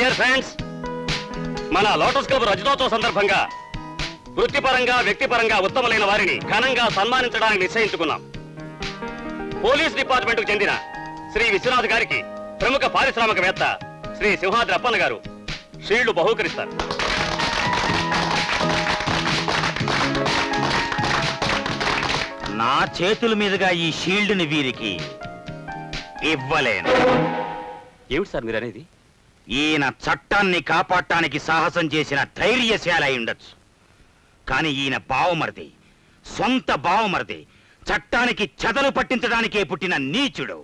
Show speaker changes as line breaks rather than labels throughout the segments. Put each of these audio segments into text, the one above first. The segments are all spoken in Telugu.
డియర్ ఫ్రెండ్స్, మన లోటస్ క్లబ్ రజతోత్సవ సందర్భంగా వృత్తిపరంగా వ్యక్తిపరంగా ఉత్తమమైన వారిని ఘనంగా సన్మానించడానికి నిశ్చయించుకున్నాం. పోలీస్ డిపార్ట్మెంట్ కు చెందిన శ్రీ విశ్వనాథ్ గారికి ప్రముఖ పారిశ్రామికవేత్త శ్రీ సింహాద్రి అప్పన్న గారు షీల్డ్ బహూకరిస్తారు.
నా చేతుల మీదుగా ఈ షీల్డ్ ని వీరికి ఇవ్వలేను.
ఏమిటి సార్ మీరనేది?
ఈయన చట్టాన్ని కాపాడటానికి సాహసం చేసిన ధైర్యశాలి అయి ఉండొచ్చు, కానీ ఈయన బావమరిది, సొంత బావమరిది, చట్టానికి చెదలు పట్టించడానికే పుట్టిన నీచుడు.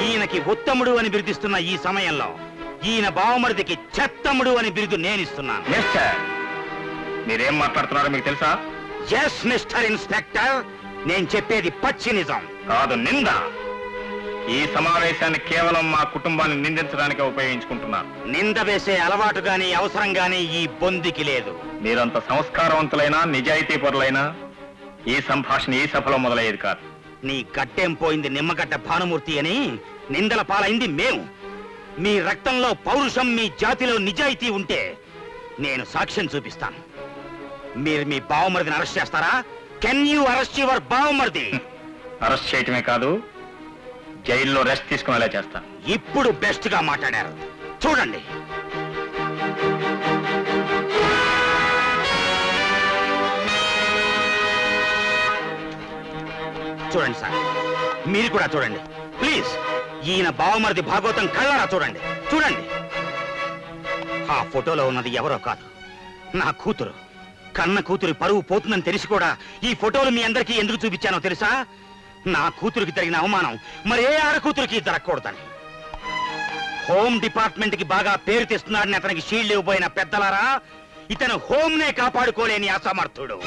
ఈయనకి ఉత్తముడు అని బిరుదిస్తున్న ఈ సమయంలో ఈయన బావమరిదికి చెత్తముడు అని బిరుదు నేనిస్తున్నాను.
మీరేం మాట్లాడుతున్నారో మీకు తెలుసా?
ఎస్ మిస్టర్ ఇన్స్పెక్టర్, నేను చెప్పేది పచ్చి నిజం
కాదు, నింద. ఈ సమావేశాన్ని కేవలం మా కుటుంబాన్ని నిందించడానికే ఉపయోగించుకుంటున్నారు.
నింద వేసే అలవాటు గాని అవసరం గాని ఈ బొందికి లేదు.
మీరంత సంస్కారవంతులైనా నిజాయితీ పరులైనా ఈ సంభాషణ ఈ సభలో మొదలయ్యేది కాదు.
నీ గట్టెం పోయింది నిమ్మగడ్డ భానుమూర్తి అని నిందల పాలైంది మేము. మీ రక్తంలో పౌరుషం, మీ జాతిలో నిజాయితీ ఉంటే నేను సాక్ష్యం చూపిస్తాను. మీరు మీ బావమరిదిని అరెస్ట్ చేస్తారా? కెన్ యూ అరెస్ట్ యువర్ బావమరిది?
అరెస్ట్ చేయటమే కాదు, జైల్లో రెస్ట్ తీసుకునేలా చేస్తాను.
ఇప్పుడు బెస్ట్ గా మాట్లాడారు. చూడండి, చూడండి సార్, మీరు కూడా చూడండి ప్లీజ్. ఈయన బావమరిది భాగవతం కళ్ళారా చూడండి. చూడండి, ఆ ఫోటోలో ఉన్నది ఎవరో కాదు, నా కూతురు. కన్న కూతురి పరువు పోతుందని తెలిసి కూడా ఈ ఫోటోలు మీ అందరికీ ఎందుకు చూపించానో తెలుసా? నా కూతురికి జరిగిన అవమానం మరే ఆడ కూతురికి జరగకూడదని. హోమ్ డిపార్ట్మెంట్ కి బాగా పేరు తెస్తున్నాడని అతనికి షీల్డ్ ఇవ్వబోయిన పెద్దలారా, ఇతను హోమ్ నే కాపాడుకోలేని అసమర్థుడు.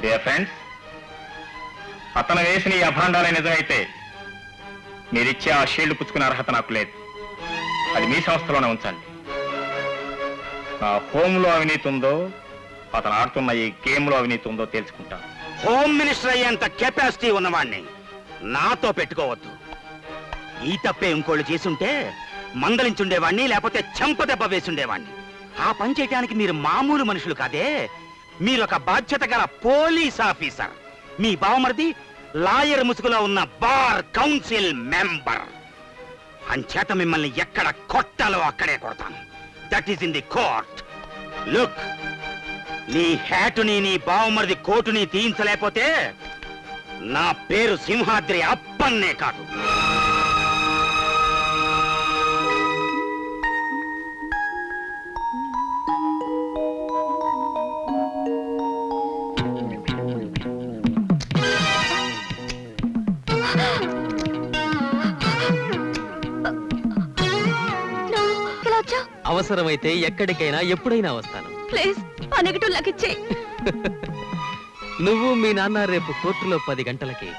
డియర్ ఫ్రెండ్స్, అతను వేసిన ఈ అభాండాలే నిజమైతే మీరిచ్చే ఆ షీల్డ్ పుచ్చుకునే అర్హత నాకు లేదు. అది మీ సంస్థలోనే ఉంచండి. ఆ హోమ్ లో అవినీతి ఉందో, అతను ఆడుతున్న ఈ గేమ్ లో అవినీతి ఉందో తెలుసుకుంటాను.
హోమ్ మినిస్టర్ అయ్యేంత కెపాసిటీ ఉన్నవాణ్ణి నాతో పెట్టుకోవద్దు. ఈ తప్పే ఇంకోళ్ళు చేసుంటే మందలించుండేవాణ్ణి, లేకపోతే చెంపదెబ్బ వేసుండేవాణ్ణి. ఆ పని చేయడానికి మీరు మామూలు మనుషులు కాదే, మీరొక బాధ్యత గల పోలీస్ ఆఫీసర్. మీ బావమరిది లాయర్ ముసుగులో ఉన్న బార్ కౌన్సిల్ మెంబర్. అంచేత మిమ్మల్ని ఎక్కడ కొట్టాలో అక్కడే కొడతాను. That is in the court. Look, నీ హ్యాటుని, నీ బావమరిది కోటుని తీయించలేకపోతే నా పేరు సింహాద్రి అప్పన్నే కాదు.
అవసరమైతే ఎక్కడికైనా ఎప్పుడైనా వస్తాను.
ప్లీజ్ ఆ నెగటివ్ లకిచ్చే.
నువ్వు మీ నాన్న రేపు కోర్టులో 10 గంటలకి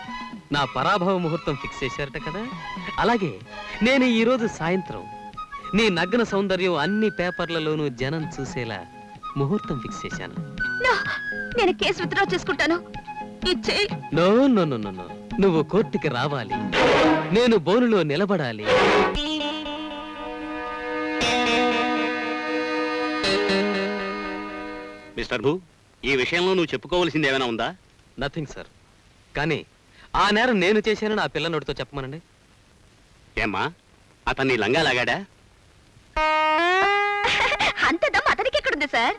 నా పరాభవ ముహూర్తం ఫిక్స్ చేశారట కదా, అలాగే నేను ఈ రోజు సాయంత్రం నీ నగ్న సౌందర్యం అన్ని పేపర్లలోనూ జనం చూసేలా ముహూర్తం ఫిక్స్ చేశాను.
నేను కేసు విత్డ్రా చేసుకుంటాను.
నో నో నో నో, నువ్వు కోర్టుకి రావాలి, నేను బోనులో నిలబడాలి.
మిస్టర్ భూ, ఈ విషయంలో నువ్వు చెప్పుకోవాల్సింది ఏమైనా ఉందా?
నథింగ్ సార్, కానీ ఆ నేరం నేను చేశానని ఆ పిల్ల నోటితో చెప్పమనండి.
ఏమ్మా, అతన్ని లంగా లాగాడా?
అంత దమ్ అతనికి ఎక్కడుంది సార్?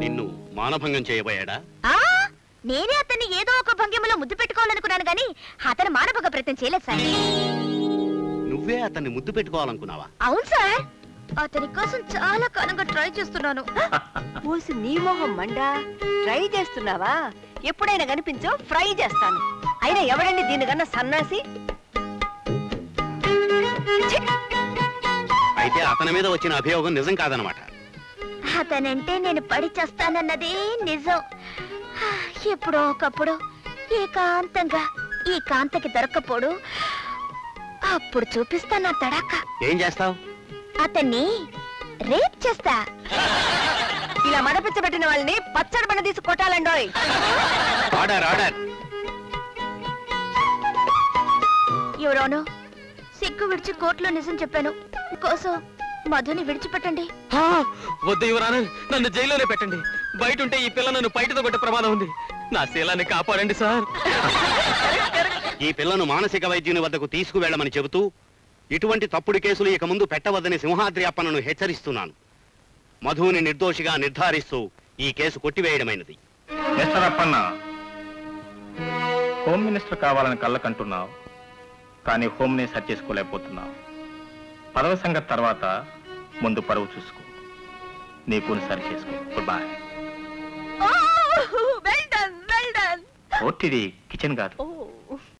నిన్ను మానభంగం చేయబోయాడా?
నేనే అతన్ని ఏదో ఒక భంగిమలో ముద్దు పెట్టుకోవాలనుకున్నాను గాని అతను మానభంగ ప్రయత్నం చేయలేదు సార్.
నువ్వే అతన్ని ముద్దు పెట్టుకోవాలనుకున్నావా?
అవును సార్, అతని కోసం చాలా కాలంగా ట్రై చేస్తున్నాను.
పూసి నీ మొహం మండా, ట్రై చేస్తున్నావా? ఎప్పుడైనా కనిపించో ఫ్రై చేస్తాను. అయినా ఎవడండి దీనికన్నా సన్నాసి?
అయితే అతని మీద వచ్చిన అభియోగం నిజం కాదనమాట.
అతనంటే నేను పడి చేస్తానన్నదే నిజం. ఎప్పుడో ఒకప్పుడు ఏకాంతంగా ఈ కాంతకి దొరక్కపోడు, అప్పుడు చూపిస్తా నా తడాక.
ఏం చేస్తావు?
అతన్ని రేప్ చేస్తా.
ఇలా మడపిచ్చబెట్టిన వాళ్ళని పచ్చడి బండ తీసి కొట్టాలండోయ్.
ఎవరోను సిగ్గు విడిచి కోర్టులో నిజం చెప్పాను కోసం మధుని విడిచిపెట్టండి.
వద్దు యువరానర్, నన్ను జైల్లోనే పెట్టండి. బయట ఉంటే ఈ పిల్ల నన్ను బయటతో కొట్టే ప్రమాదం ఉంది. నా శీలాన్ని కాపాడండి సార్.
ఈ పిల్లను మానసిక వైద్యుని వద్దకు తీసుకువెళ్లమని చెబుతూ ఇటువంటి తప్పుడు కేసులు ఇక ముందు పెట్టవద్దని సింహాద్రి అప్పన్నను హెచ్చరిస్తున్నాను. మధుని నిర్దోషిగా నిర్ధారిస్తూ ఈ కేసు కొట్టివేయడమైనది.
మిస్టర్ అప్పన్న, హోమ్ మినిస్టర్ కావాలని కళ్ళకంటున్నావు, కానీ హోమ్ని సరి చేసుకోలేకపోతున్నావు. పదవి సంగతి తర్వాత, ముందు పరువు చూసుకో. నీకు సరి చేసుకో. Good bye. కోర్టు ఇది, కిచెన్ కాదు.